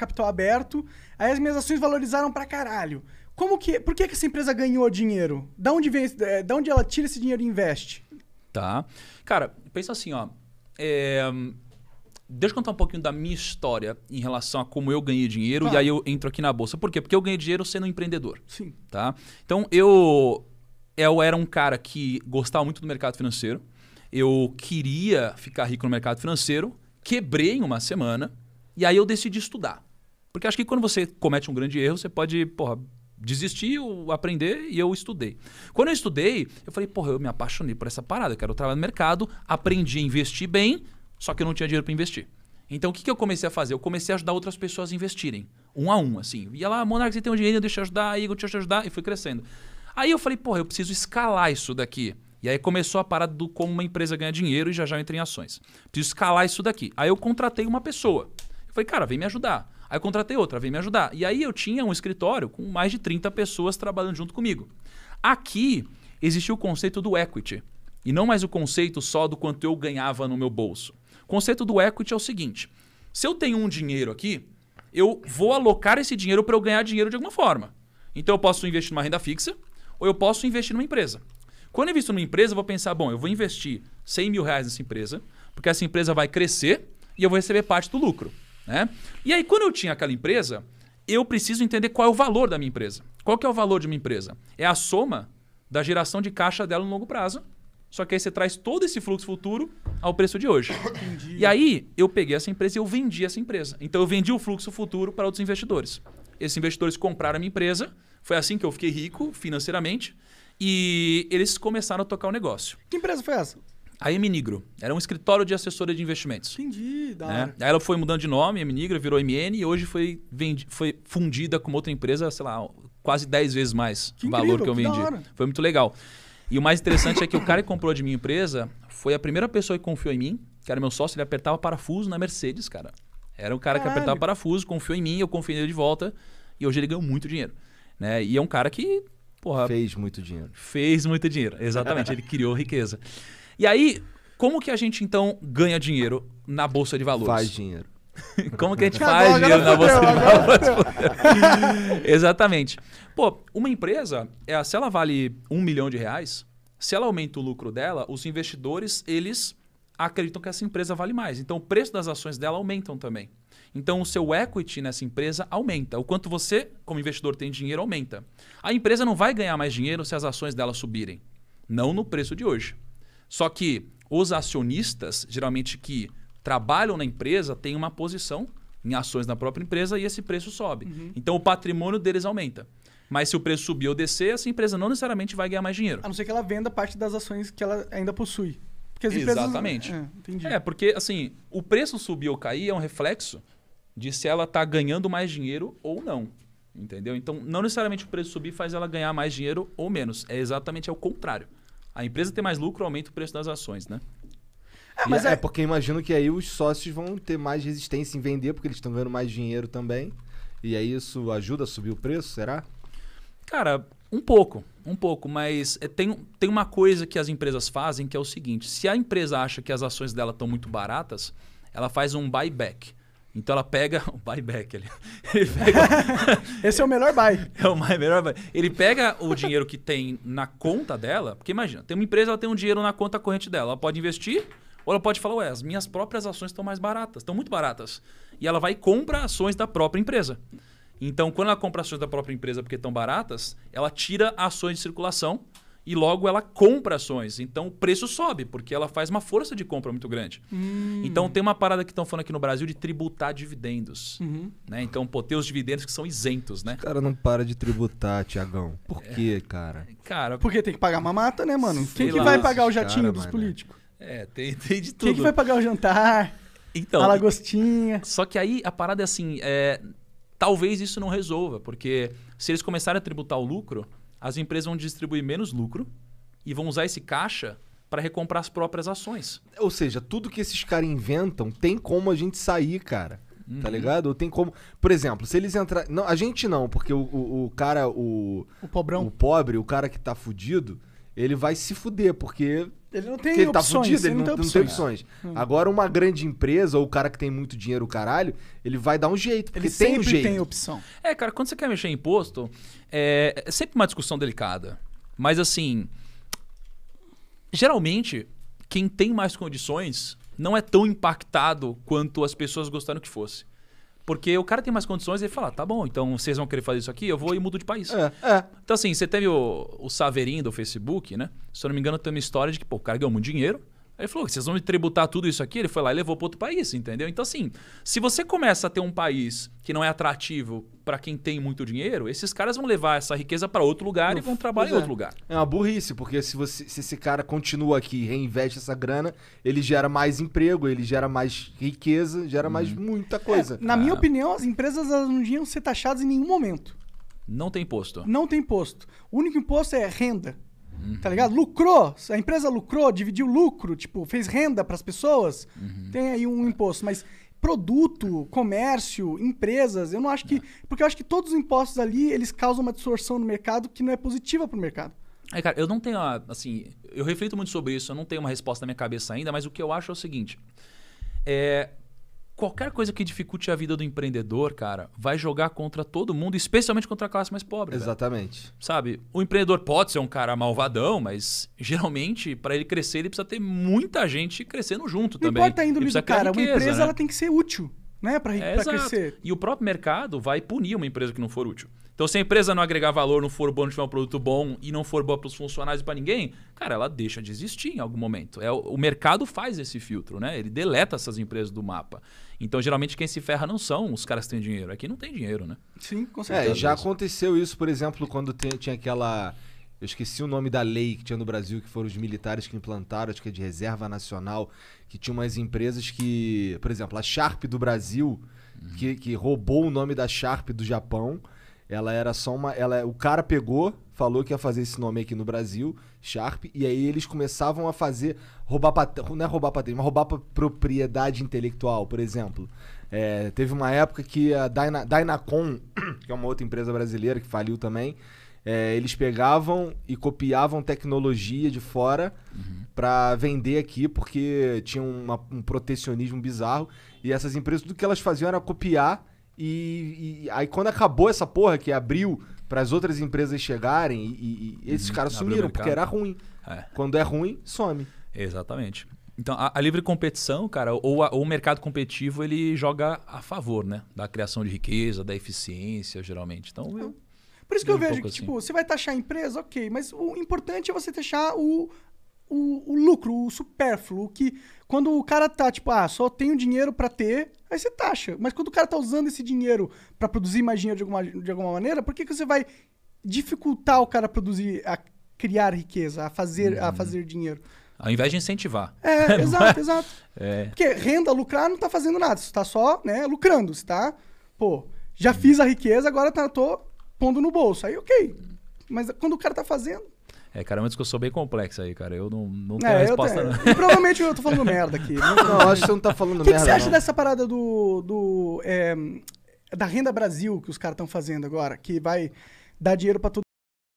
capital aberto, aí as minhas ações valorizaram pra caralho. Por que essa empresa ganhou dinheiro? Da onde ela tira esse dinheiro e investe? Tá. Cara, pensa assim, ó. Deixa eu contar um pouquinho da minha história em relação a como eu ganhei dinheiro e aí eu entro aqui na bolsa. Por quê? Porque eu ganhei dinheiro sendo um empreendedor. Sim. Tá? Então, eu era um cara que gostava muito do mercado financeiro. Eu queria ficar rico no mercado financeiro. Quebrei em uma semana e aí eu decidi estudar. Porque acho que quando você comete um grande erro, você pode, desistir ou aprender, e eu estudei. Quando eu estudei, eu falei, eu me apaixonei por essa parada, eu quero trabalhar no mercado, aprendi a investir bem, só que eu não tinha dinheiro para investir. Então, o que eu comecei a fazer? Eu comecei a ajudar outras pessoas a investirem, um a um, assim. Ia lá, Monark, você tem um dinheiro, deixa eu ajudar, Igor, deixa eu ajudar, e fui crescendo. Aí eu falei, eu preciso escalar isso daqui. E aí começou a parada do como uma empresa ganha dinheiro e já eu entrei em ações. Preciso escalar isso daqui. Aí eu contratei uma pessoa. Eu falei, cara, vem me ajudar. Aí eu contratei outra, vem me ajudar. E aí eu tinha um escritório com mais de 30 pessoas trabalhando junto comigo. Aqui existia o conceito do equity. E não mais o conceito só do quanto eu ganhava no meu bolso. O conceito do equity é o seguinte. Se eu tenho um dinheiro aqui, eu vou alocar esse dinheiro para eu ganhar dinheiro de alguma forma. Então eu posso investir numa renda fixa ou eu posso investir numa empresa. Quando eu invisto numa empresa, eu vou pensar, eu vou investir 100 mil reais nessa empresa, porque essa empresa vai crescer e eu vou receber parte do lucro. Né? E aí, quando eu tinha aquela empresa, eu preciso entender qual é o valor da minha empresa. Qual que é o valor de uma empresa? É a soma da geração de caixa dela no longo prazo. Só que aí você traz todo esse fluxo futuro ao preço de hoje. Entendi. E aí, eu peguei essa empresa e eu vendi essa empresa. Então, eu vendi o fluxo futuro para outros investidores. Esses investidores compraram a minha empresa. Foi assim que eu fiquei rico financeiramente. E eles começaram a tocar o negócio. Que empresa foi essa? A Eminigro. Era um escritório de assessoria de investimentos. Entendi, da hora. Aí ela foi mudando de nome, Eminigro, virou MN e hoje foi fundida com outra empresa, sei lá, quase 10 vezes mais o valor que eu vendi. Foi muito legal. E o mais interessante é que o cara que comprou de minha empresa foi a primeira pessoa que confiou em mim, que era meu sócio, ele apertava parafuso na Mercedes, cara. Era um cara que apertava parafuso, confiou em mim, eu confiei nele de volta e hoje ele ganhou muito dinheiro. Né? E é um cara que, fez muito dinheiro. Fez muito dinheiro, exatamente. Ele criou riqueza. E aí, como que a gente, então, ganha dinheiro na Bolsa de Valores? Faz dinheiro. Como que a gente faz dinheiro na Bolsa de Valores? Exatamente. Uma empresa, se ela vale R$1 milhão, se ela aumenta o lucro dela, os investidores, eles acreditam que essa empresa vale mais. Então, o preço das ações dela aumentam também. Então, o seu equity nessa empresa aumenta. O quanto você, como investidor, tem dinheiro, aumenta. A empresa não vai ganhar mais dinheiro se as ações dela subirem. Não no preço de hoje. Só que os acionistas, geralmente que trabalham na empresa, têm uma posição em ações na própria empresa e esse preço sobe. Uhum. Então o patrimônio deles aumenta. Mas se o preço subir ou descer, essa empresa não necessariamente vai ganhar mais dinheiro. A não ser que ela venda parte das ações que ela ainda possui. Porque as Exatamente. Entendi. Porque assim, o preço subir ou cair é um reflexo de se ela está ganhando mais dinheiro ou não. Entendeu? Então não necessariamente o preço subir faz ela ganhar mais dinheiro ou menos. É exatamente ao contrário. A empresa tem mais lucro, aumenta o preço das ações, né? Mas porque imagino que aí os sócios vão ter mais resistência em vender, porque eles estão ganhando mais dinheiro também. E aí isso ajuda a subir o preço, será? Cara, um pouco. Mas tem uma coisa que as empresas fazem que é o seguinte. Se a empresa acha que as ações dela estão muito baratas, ela faz um buyback. Então ela pega o buyback ali. Esse é o melhor buy. É o melhor buy. Ele pega o dinheiro que tem na conta dela, porque imagina, tem uma empresa, ela tem um dinheiro na conta corrente dela. Ela pode investir ou ela pode falar, as minhas próprias ações estão mais baratas, estão muito baratas. E ela vai e compra ações da própria empresa. Então, quando ela compra ações da própria empresa porque estão baratas, ela tira ações de circulação e logo ela compra ações. Então o preço sobe, porque ela faz uma força de compra muito grande. Então tem uma parada que estão falando aqui no Brasil de tributar dividendos. Né? Então, ter os dividendos que são isentos, né? O cara não para de tributar, Tiagão. Por quê, cara? Cara, porque tem que pagar mamata, né, mano? Quem que vai pagar o jatinho dos políticos? Tem de tudo. Quem que vai pagar o jantar? Então, a lagostinha? Só que aí a parada é assim, talvez isso não resolva, porque se eles começarem a tributar o lucro, as empresas vão distribuir menos lucro e vão usar esse caixa para recomprar as próprias ações. Ou seja, tudo que esses caras inventam tem como a gente sair, cara. Tá ligado? Ou tem como... Por exemplo, se eles entrarem... Não, a gente não, porque o cara... O pobrão. O pobre, o cara que tá fudido, ele vai se fuder, porque Ele não tem ele tá opções. fudido, ele não tem opções. Agora, uma grande empresa, ou o cara que tem muito dinheiro, o caralho, ele vai dar um jeito, porque Ele tem um sempre jeito. tem opção. Cara, quando você quer mexer em imposto, é sempre uma discussão delicada. Mas assim, geralmente, quem tem mais condições não é tão impactado quanto as pessoas gostaram que fosse. Porque o cara tem mais condições e ele fala, tá bom, então vocês vão querer fazer isso aqui, eu vou e mudo de país. Então assim, você teve o Saverin do Facebook, né? Se eu não me engano, tem uma história de que o cara ganhou muito dinheiro. Aí ele falou, vocês vão me tributar tudo isso aqui? Ele foi lá e levou para outro país, entendeu? Então assim, se você começa a ter um país que não é atrativo para quem tem muito dinheiro, esses caras vão levar essa riqueza para outro lugar e vão trabalhar em outro lugar. É uma burrice, porque se esse cara continua aqui e reinveste essa grana, ele gera mais emprego, ele gera mais riqueza, gera mais muita coisa. Na minha opinião, as empresas elas não deviam ser taxadas em nenhum momento. Não tem imposto. Não tem imposto. O único imposto é renda. Tá ligado? Lucrou, a empresa lucrou, dividiu lucro, tipo, fez renda pras pessoas, tem aí um imposto. Mas produto, comércio, empresas, eu não acho que... Porque eu acho que todos os impostos ali, eles causam uma distorção no mercado que não é positiva pro mercado. Cara, eu não tenho, assim... Eu reflito muito sobre isso, eu não tenho uma resposta na minha cabeça ainda, mas o que eu acho é o seguinte. Qualquer coisa que dificulte a vida do empreendedor, cara, vai jogar contra todo mundo, especialmente contra a classe mais pobre. Exatamente. Velho. Sabe? O empreendedor pode ser um cara malvadão, mas geralmente, para ele crescer, ele precisa ter muita gente crescendo junto não também. Não importa a índole do cara, riqueza, uma empresa né? ela tem que ser útil, né? Pra crescer. E o próprio mercado vai punir uma empresa que não for útil. Então, se a empresa não agregar valor, não for bom, não tiver um produto bom e não for boa para os funcionários e para ninguém, cara, ela deixa de existir em algum momento. O mercado faz esse filtro, né? Ele deleta essas empresas do mapa. Então, geralmente, quem se ferra não são os caras que têm dinheiro. Aqui não tem dinheiro, né? Sim, com certeza. Já aconteceu isso, por exemplo, quando tinha aquela... Eu esqueci o nome da lei que tinha no Brasil, que foram os militares que implantaram, acho que é de reserva nacional, que tinha umas empresas que... Por exemplo, a Sharp do Brasil, que roubou o nome da Sharp do Japão. Ela era só uma... o cara pegou, falou que ia fazer esse nome aqui no Brasil, Sharp, e aí eles começavam a fazer... não é roubar patente, mas roubar propriedade intelectual, por exemplo. Teve uma época que a Dynacon, que é uma outra empresa brasileira que faliu também, eles pegavam e copiavam tecnologia de fora para vender aqui, porque tinha um protecionismo bizarro, e essas empresas, tudo que elas faziam era copiar. E aí quando acabou essa porra que abriu para as outras empresas chegarem e esses caras sumiram, porque era ruim. Quando é ruim, some. Exatamente. Então a livre competição, cara, ou o mercado competitivo, ele joga a favor, né? Da criação de riqueza, da eficiência, geralmente. Então, por isso que eu vejo que, assim. tipo, você vai taxar a empresa, ok, mas o importante é você taxar o lucro, o supérfluo, que quando o cara tá, tipo, só tenho dinheiro pra ter, aí você taxa. Mas quando o cara tá usando esse dinheiro pra produzir mais dinheiro de alguma maneira, por que você vai dificultar o cara a produzir, a criar riqueza, a fazer dinheiro? Ao invés de incentivar. Exato. Porque renda, lucrar, não tá fazendo nada. Você tá só, né, lucrando. Você tá, já fiz a riqueza, agora tô pondo no bolso. Aí, ok. Mas quando o cara tá fazendo... Cara, é uma discussão bem complexa aí, cara. Eu não tenho resposta, não. E provavelmente eu tô falando merda aqui. Não, acho que você não tá falando merda, O que você acha dessa parada da Renda Brasil que os caras estão fazendo agora? Que vai dar dinheiro pra todo